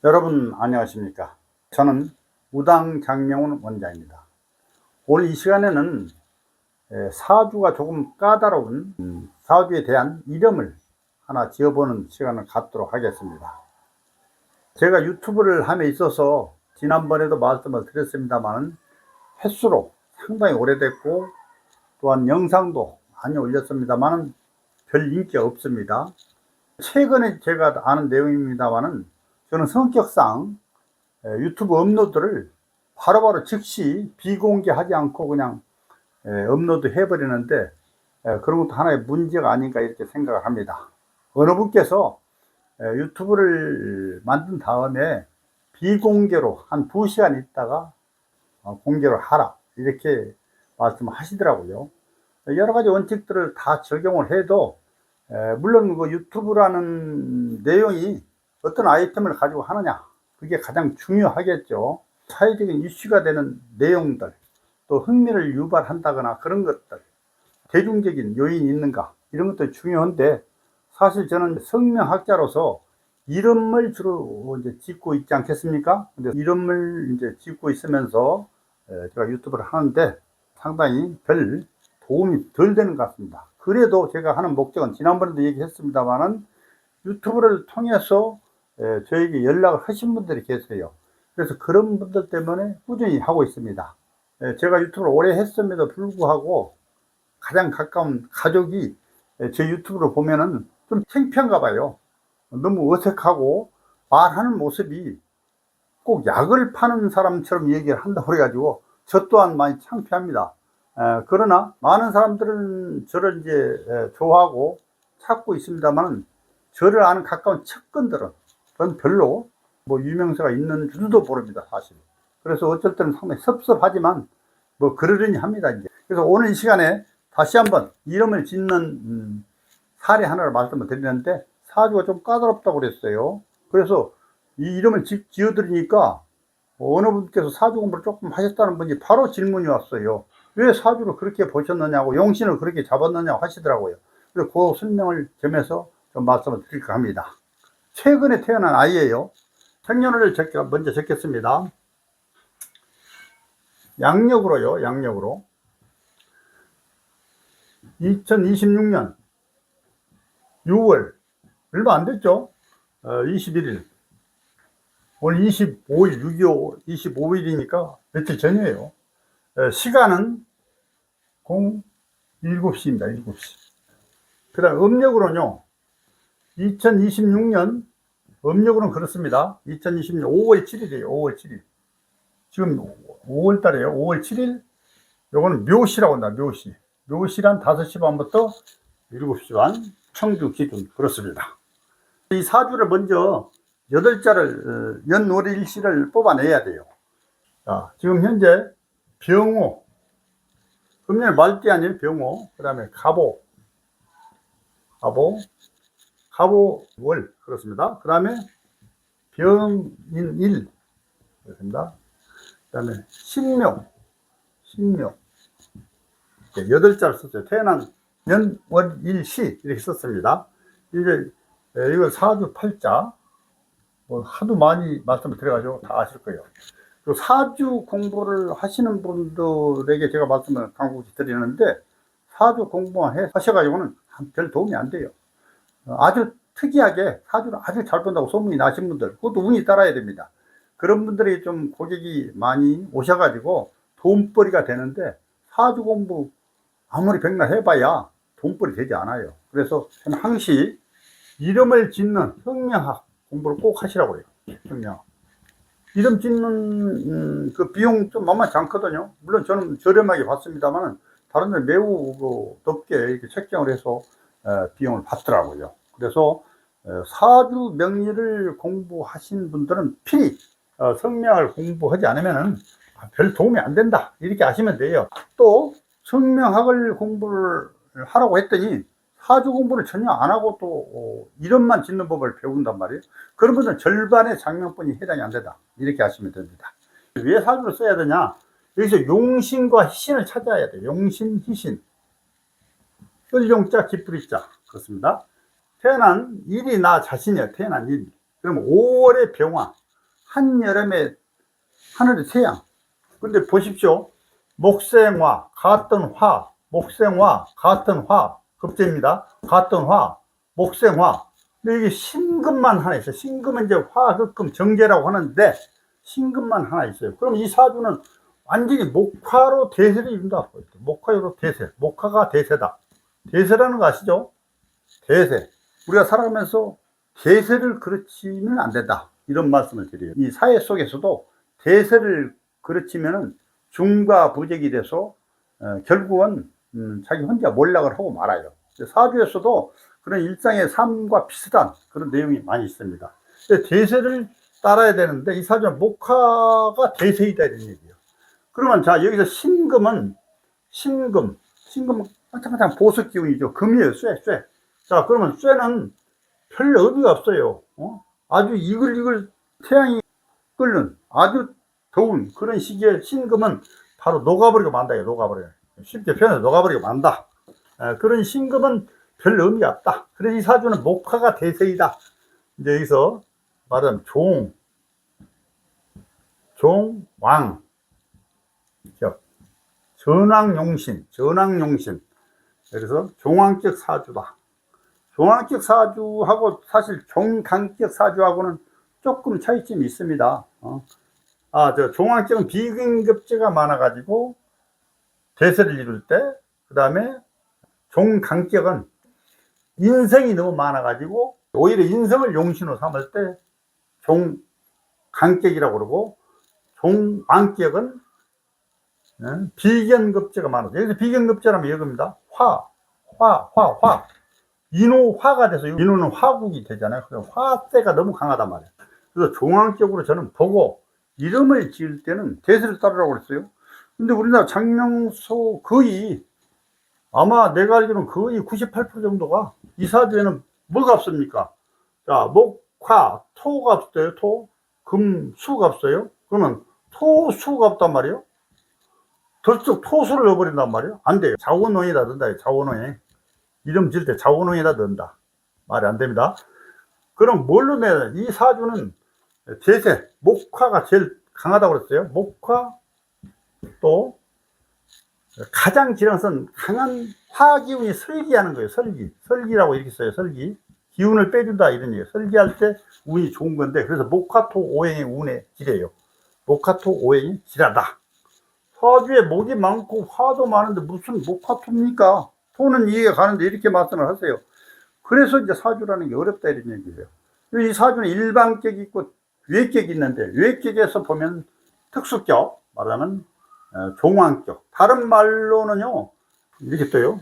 여러분 안녕하십니까? 저는 우당 장명훈 원장입니다. 오늘 이 시간에는 사주가 조금 까다로운 사주에 대한 이름을 하나 지어보는 시간을 갖도록 하겠습니다. 제가 유튜브를 함에 있어서 지난번에도 말씀을 드렸습니다만 횟수로 상당히 오래됐고 또한 영상도 많이 올렸습니다만 별 인기가 없습니다. 최근에 제가 아는 내용입니다만은 저는 성격상 유튜브 업로드를 바로바로 즉시 비공개하지 않고 그냥 업로드 해버리는데 그런 것도 하나의 문제가 아닌가 이렇게 생각을 합니다. 어느 분께서 유튜브를 만든 다음에 비공개로 한 2시간 있다가 공개를 하라 이렇게 말씀하시더라고요. 여러 가지 원칙들을 다 적용을 해도 물론 그 유튜브라는 내용이 어떤 아이템을 가지고 하느냐 그게 가장 중요하겠죠. 사회적인 이슈가 되는 내용들, 또 흥미를 유발한다거나 그런 것들, 대중적인 요인이 있는가 이런 것도 중요한데, 사실 저는 성명학자로서 이름을 주로 이제 짓고 있지 않겠습니까? 근데 이름을 이제 짓고 있으면서 제가 유튜브를 하는데 상당히 별 도움이 덜 되는 것 같습니다. 그래도 제가 하는 목적은 지난번에도 얘기했습니다만은 유튜브를 통해서 저에게 연락을 하신 분들이 계세요. 그래서 그런 분들 때문에 꾸준히 하고 있습니다. 제가 유튜브를 오래 했음에도 불구하고 가장 가까운 가족이 제 유튜브를 보면은 좀 창피한가 봐요. 너무 어색하고 말하는 모습이 꼭 약을 파는 사람처럼 얘기를 한다고 그래가지고 저 또한 많이 창피합니다. 그러나 많은 사람들은 저를 이제 좋아하고 찾고 있습니다만 저를 아는 가까운 측근들은 전 별로 뭐 유명세가 있는 줄도 모릅니다, 사실. 그래서 어쩔 때는 상당히 섭섭하지만 뭐 그러려니 합니다, 이제. 그래서 오늘 이 시간에 다시 한번 이름을 짓는 사례 하나를 말씀을 드리는데, 사주가 좀 까다롭다고 그랬어요. 그래서 이 이름을 지어드리니까 어느 분께서 사주 공부를 조금 하셨다는 분이 바로 질문이 왔어요. 왜 사주를 그렇게 보셨느냐고, 용신을 그렇게 잡았느냐고 하시더라고요. 그래서 그 설명을 겸해서 좀 말씀을 드릴까 합니다. 최근에 태어난 아이예요. 생년월일 먼저 적겠습니다. 양력으로요, 양력으로. 2026년 6월, 얼마 안 됐죠? 21일. 오늘 25일, 6.25, 25일이니까 며칠 전이에요. 시간은 07시입니다, 7시. 그 다음 음력으로는요, 2026년, 음력으로는 그렇습니다. 2026년 5월 7일이에요, 5월 7일. 지금 5월 달에요, 5월 7일. 요거는 묘시라고 한다, 묘시. 묘시란 5시 반부터 7시 반, 청주 기준, 그렇습니다. 이 사주를 먼저 8자를, 연월일시를 뽑아내야 돼요. 자, 지금 현재 병호, 금년 말띠 아니에요, 병호. 그 다음에 갑오, 갑오월, 그렇습니다. 그 다음에 병인일, 그렇습니다. 그 다음에 신묘, 8자를 썼어요. 태어난 연월일시 이렇게 썼습니다. 이제 이거 사주 8자 뭐 하도 많이 말씀을 드려가지고 다 아실 거예요. 그 사주 공부를 하시는 분들에게 제가 말씀을 간곡히 드리는데, 사주 공부만 하셔가지고는 별 도움이 안 돼요. 아주 특이하게 사주를 아주 잘 본다고 소문이 나신 분들, 그것도 운이 따라야 됩니다. 그런 분들이 좀 고객이 많이 오셔가지고 돈벌이가 되는데, 사주 공부 아무리 백날 해봐야 돈벌이 되지 않아요. 그래서 저는 항시 이름을 짓는 성명학 공부를 꼭 하시라고 해요. 성명학. 이름 짓는 그 비용 좀 만만치 않거든요. 물론 저는 저렴하게 받습니다만 다른 데 매우 높게 이렇게 책정을 해서 비용을 받더라고요. 그래서 사주 명리를 공부하신 분들은 필히 성명을 공부하지 않으면 별 도움이 안 된다 이렇게 아시면 돼요. 또 성명학을 공부를 하라고 했더니 사주 공부를 전혀 안 하고 또 이름만 짓는 법을 배운단 말이에요. 그런 분들은 절반의 장명뿐이 해당이 안 된다 이렇게 하시면 됩니다. 왜 사주를 써야 되냐, 여기서 용신과 희신을 찾아야 돼요. 용신, 희신, 을용자, 기쁘리자, 그렇습니다. 태어난 일이 나 자신이에요. 태어난 일. 그럼 5월의 병화, 한여름에 하늘의 태양. 근데 보십시오. 목생화, 같은 화, 목생화, 같은 화, 급제입니다. 같은 화, 목생화. 근데 이게 신금만 하나 있어요. 신금은 이제 화흑금 정제라고 하는데, 신금만 하나 있어요. 그럼 이 사주는 완전히 목화로 대세를 이룬다. 목화로 대세. 목화가 대세다. 대세라는 거 아시죠? 대세. 우리가 살아가면서 대세를 그르치면 안 된다. 이런 말씀을 드려요. 이 사회 속에서도 대세를 그르치면은 중과 부적이 돼서 결국은 자기 혼자 몰락을 하고 말아요. 사주에서도 그런 일상의 삶과 비슷한 그런 내용이 많이 있습니다. 대세를 따라야 되는데 이 사주는 목화가 대세이다 이런 얘기예요. 그러면 자 여기서 신금은 신금은 한참 보석 기운이죠. 금이에요. 쇠. 자 그러면 쇠는 별 의미가 없어요. 아주 이글이글 태양이 끓는 아주 더운 그런 시기에 신금은 바로 녹아버리고 만다요. 녹아버려요. 쉽게 표현해서 녹아버리고 만다. 그런 신금은 별 의미가 없다. 그래서 이 사주는 목화가 대세이다. 이제 여기서 말하면 종왕, 전왕용신. 그래서 종왕격 사주다. 종왕격 사주하고 사실 종강격 사주하고는 조금 차이점이 있습니다. 저 종왕격은 비근급제가 많아가지고 대세를 이룰 때, 그 다음에 종강격은 인성이 너무 많아가지고 오히려 인성을 용신으로 삼을 때 종강격이라고 그러고, 종왕격은 비견급제가 많아서, 여기서 비견급제라면 이겁니다. 화. 인호화가 돼서, 인호는 화국이 되잖아요. 그래서 화세가 너무 강하단 말이에요. 그래서 종왕격으로 저는 보고 이름을 지을 때는 대세를 따르라고 그랬어요. 근데 우리나라 장명소 거의, 아마 내가 알기로는 거의 98% 정도가 이 사주에는 뭐가 없습니까? 자, 목화, 토가 없어요. 금, 수가 없어요. 그러면 토수가 없단 말이에요. 덜쩍 토수를 넣어버린단 말이에요. 안 돼요. 자원원에다 넣는다. 자원원에. 이름 지을 때 자원원에다 넣는다. 말이 안 됩니다. 그럼 뭘로 내야 돼? 이 사주는 대세, 목화가 제일 강하다고 그랬어요. 목화, 또 가장 지랑선 강한 화기운이 설기하는 거예요. 설기라고 이렇게 써요. 설기. 기운을 빼준다 이런 얘기예요. 설기할 때 운이 좋은 건데, 그래서 목화토 오행의 운의 기래요. 목화토 오행이 기라다. 사주에 목이 많고 화도 많은데 무슨 목화토입니까? 토는 이해가 가는데 이렇게 말씀을 하세요. 그래서 이제 사주라는 게 어렵다 이런 얘기예요. 이 사주는 일반격이 있고 외격이 있는데, 외격에서 보면 특수격, 말하면 종왕격. 다른 말로는요, 이렇게 떠요.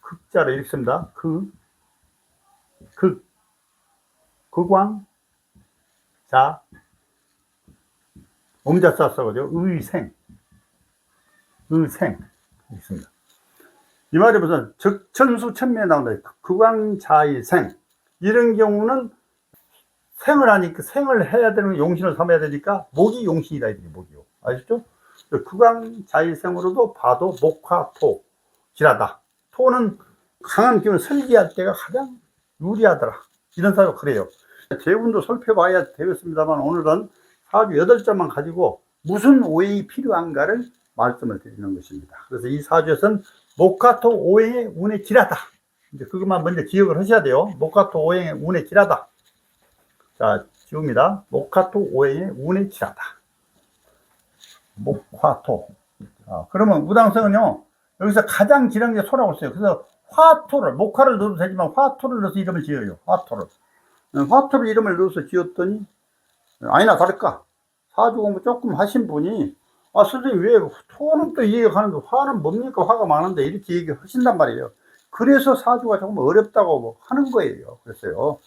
극자를 이렇게 씁니다. 극왕, 자, 음자자 써가지고 의생 있습니다. 이 말이 무슨 적천수 천매에 나온다. 극왕자의생. 이런 경우는 생을 하니까, 생을 해야 되는 용신을 삼아야 되니까 목이 용신이다 이렇게 목이요. 아시죠? 극왕자의생으로도 봐도 목화토 기라다. 토는 강한 기운을 설기할 때가 가장 유리하더라. 이런 사유가 그래요. 대운도 살펴봐야 되겠습니다만, 오늘은 사주 8자만 가지고 무슨 오행이 필요한가를 말씀을 드리는 것입니다. 그래서 이 사주에서는 목화토 오행의 운에 기라다. 이제 그것만 먼저 기억을 하셔야 돼요. 목화토 오행의 운에 기라다. 자, 지웁니다. 목화토 오행의 운에 기라다. 목화토. 그러면 무당성은요, 여기서 가장 길한 게 소라고 써요. 그래서 화토를, 목화를 넣어도 되지만 화토를 넣어서 이름을 지어요. 화토를 이름을 넣어서 지었더니, 아니나 다를까, 사주 공부 조금 하신 분이, 선생님 왜 토는 또 이해가 가는데 화는 뭡니까? 화가 많은데 이렇게 얘기하신단 말이에요. 그래서 사주가 조금 어렵다고 하는 거예요. 그래서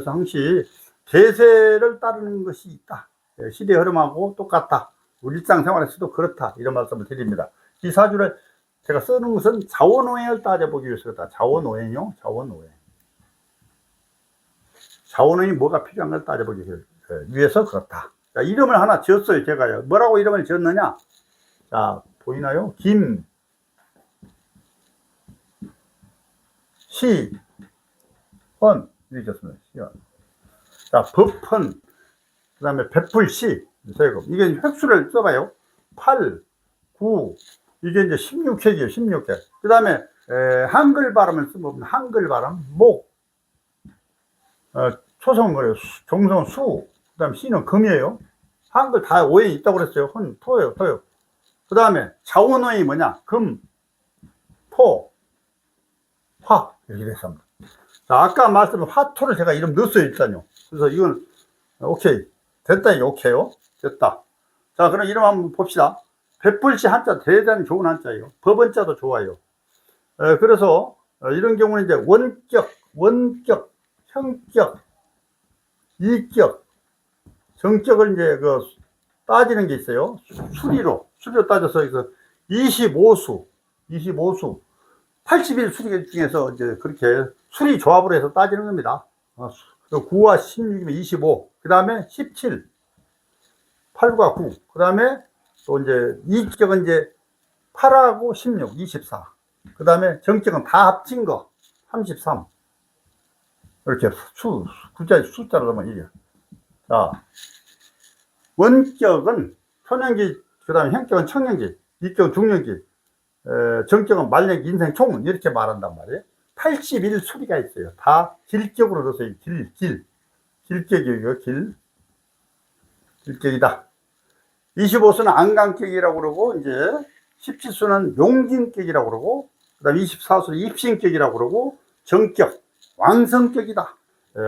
항시 대세를 따르는 것이 있다. 시대 흐름하고 똑같다. 우리 일상생활에서도 그렇다. 이런 말씀을 드립니다. 이 사주를 제가 쓰는 것은 자원오행을 따져보기 위해서다. 자원오행이요. 자원오행이 뭐가 필요한가를 따져보기 위해서 그렇다. 자, 이름을 하나 지었어요. 제가요. 뭐라고 이름을 지었느냐? 자, 보이나요? 김, 시, 헌. 이렇게 지었습니다. 시헌. 자, 법헌. 그 다음에 베풀시. 세금. 이게 획수를 써봐요. 8, 9, 이게 이제 16획이에요. 16획. 그 다음에 한글 발음을 쓰면 한글 발음, 목, 초성은 뭐예요? 종성은 수, 그 다음에 시는 금이에요. 한글 다 오해 있다고 그랬어요. 헌, 토요, 토요. 그 다음에 자원어이 뭐냐? 금, 토, 화. 이렇게 됐습니다. 자, 아까 말씀한 화토를 제가 이름 넣었어요, 일단요. 그래서 이건, 오케이. 됐다, 이게 오케이요. 됐다. 자, 그럼 이름 한번 봅시다. 백불씨 한자 대단히 좋은 한자예요. 법원자도 좋아요. 그래서 이런 경우는 이제 원격, 형격, 이격, 정격을 이제 따지는 게 있어요. 수리로 따져서 25수, 81수리 중에서 이제 그렇게 수리 조합으로 해서 따지는 겁니다. 9와 16이면 25, 그 다음에 17, 8과 9, 그 다음에 또 이제 이격은 이제 8하고 16, 24, 그 다음에 정격은 다 합친 거 33. 이렇게 구자의 숫자로 하면 이게. 자, 원격은 초년기, 그 다음에 형격은 청년기, 이격은 중년기, 정격은 말년기, 인생 총 이렇게 말한단 말이에요. 81수리가 있어요. 다 길격으로 넣었어요. 길격이에요. 길격이다. 25수는 안강격이라고 그러고, 이제 17수는 용진격이라고 그러고, 그 다음 24수는 입신격이라고 그러고, 정격, 완성격이다.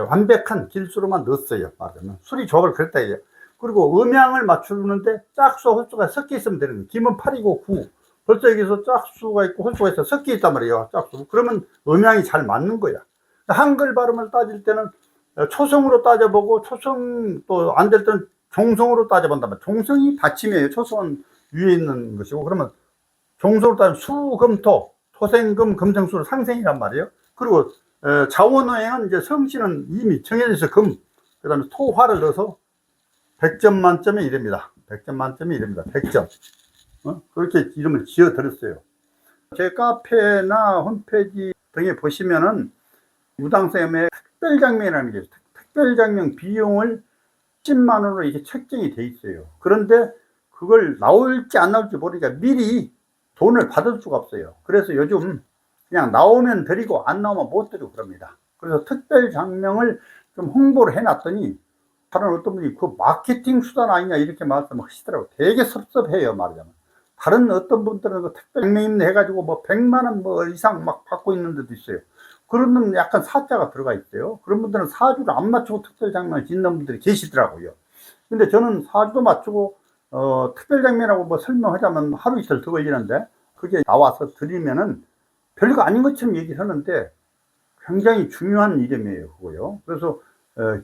완벽한 길수로만 넣었어요. 말하자면. 수리 조합을 그랬다 해요. 그리고 음양을 맞추는데 짝수, 홀수가 섞여 있으면 되는 거예요. 김은 8이고 9. 벌써 여기서 짝수가 있고 홀수가 있어 섞여 있단 말이에요. 짝수. 그러면 음양이 잘 맞는 거야. 한글 발음을 따질 때는 초성으로 따져보고, 초성 또 안 될 때는 종성으로 따져본단 말이에요. 종성이 받침이에요. 초성은 위에 있는 것이고, 그러면 종성으로 따지면 수, 금, 토, 토생금, 금생수로 상생이란 말이에요. 그리고 자원어행은 이제 성씨는 이미 정해져 있어. 금, 그 다음에 토, 화를 넣어서 100점 만점에 이릅니다. 100점 만점에 이릅니다. 100점. 그렇게 이름을 지어 드렸어요. 제 카페나 홈페이지 등에 보시면은 무당쌤의 특별장명이라는 게 있어요. 특별장명 비용을 10만 원으로 이게 책정이 돼 있어요. 그런데 그걸 나올지 안 나올지 모르니까 미리 돈을 받을 수가 없어요. 그래서 요즘 그냥 나오면 드리고 안 나오면 못 드리고 그럽니다. 그래서 특별장명을 좀 홍보를 해놨더니 다른 어떤 분이 그 마케팅 수단 아니냐 이렇게 말씀하시더라고요. 되게 섭섭해요, 말하자면. 다른 어떤 분들은 그 특별장명 해가지고 뭐 100만 원 뭐 이상 막 받고 있는 데도 있어요. 그런 분 약간 사자가 들어가 있어요. 그런 분들은 사주를 안 맞추고 특별장명을 짓는 분들이 계시더라고요. 근데 저는 사주도 맞추고 특별장명이라고 뭐 설명하자면 하루 이틀 더 걸리는데, 그게 나와서 드리면은 별거 아닌 것처럼 얘기를 하는데 굉장히 중요한 이름이에요, 그거요. 그래서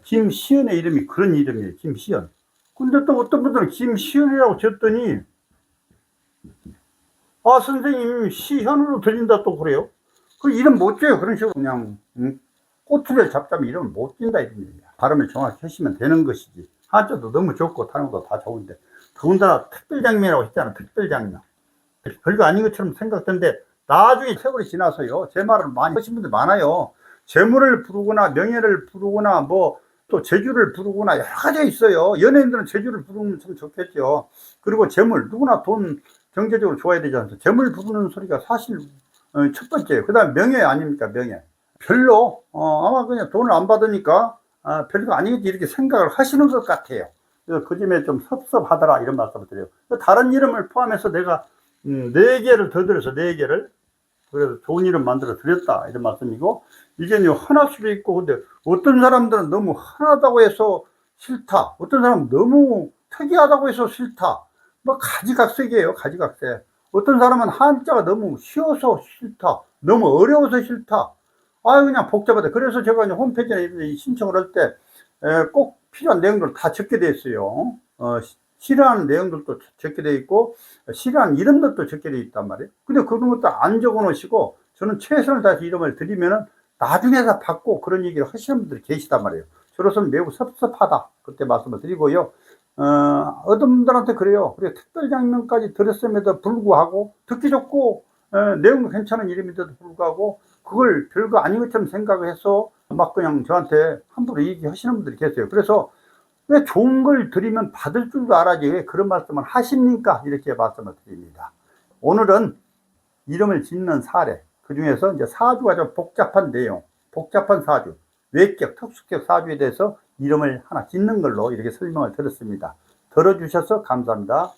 김시연의 이름이 그런 이름이에요, 김시연. 근데 또 어떤 분들은 김시연이라고 졌더니 아 선생님 시현으로 들린다 또 그래요. 그 이름 못 줘요. 그런 식으로 그냥 꼬투리를 잡자면 이름을 못 준다 이름입니다. 발음을 정확히 하시면 되는 것이지. 한자도 너무 좋고 다른 것도 다 좋은데 더군다나 특별장면이라고 했잖아. 특별장면. 별거 아닌 것처럼 생각되는데 나중에 세월이 지나서요, 제 말을 많이 하신 분들 많아요. 재물을 부르거나 명예를 부르거나 뭐 또 재주를 부르거나 여러 가지가 있어요. 연예인들은 재주를 부르면 참 좋겠죠. 그리고 재물, 누구나 돈 경제적으로 좋아야 되지 않습니까? 재물 부르는 소리가 사실 첫 번째예요. 그 다음 명예 아닙니까? 명예. 별로 아마 그냥 돈을 안 받으니까 별거 아니겠지 이렇게 생각을 하시는 것 같아요. 그래서 그 점에 좀 섭섭하더라 이런 말씀을 드려요. 다른 이름을 포함해서 내가 4개를 더 들여서 4개를 그래서 좋은 이름 만들어 드렸다 이런 말씀이고, 이게 하나 수도 있고, 근데 어떤 사람들은 너무 흔하다고 해서 싫다, 어떤 사람은 너무 특이하다고 해서 싫다, 뭐 가지각색이에요. 가지각색. 어떤 사람은 한자가 너무 쉬워서 싫다, 너무 어려워서 싫다, 그냥 복잡하다. 그래서 제가 이제 홈페이지에 신청을 할 때 꼭 필요한 내용들을 다 적게 돼 있어요. 싫어하는 내용들도 적게 되어 있고 싫어하는 이름들도 적게 되어 있단 말이에요. 근데 그런 것도 안 적어 놓으시고 저는 최선을 다해서 이름을 드리면은 나중에 다 받고 그런 얘기를 하시는 분들이 계시단 말이에요. 저로서는 매우 섭섭하다 그때 말씀을 드리고요. 어떤 분들한테 그래요. 그래 특별장면까지 드렸음에도 불구하고 듣기 좋고 내용도 괜찮은 이름인데도 불구하고 그걸 별거 아닌 것처럼 생각을 해서 막 그냥 저한테 함부로 얘기하시는 분들이 계세요. 그래서 왜 좋은 걸 드리면 받을 줄도 알아야지 왜 그런 말씀을 하십니까? 이렇게 말씀을 드립니다. 오늘은 이름을 짓는 사례, 그 중에서 이제 사주가 좀 복잡한 내용, 복잡한 사주, 외격, 특수격 사주에 대해서 이름을 하나 짓는 걸로 이렇게 설명을 드렸습니다. 들어주셔서 감사합니다.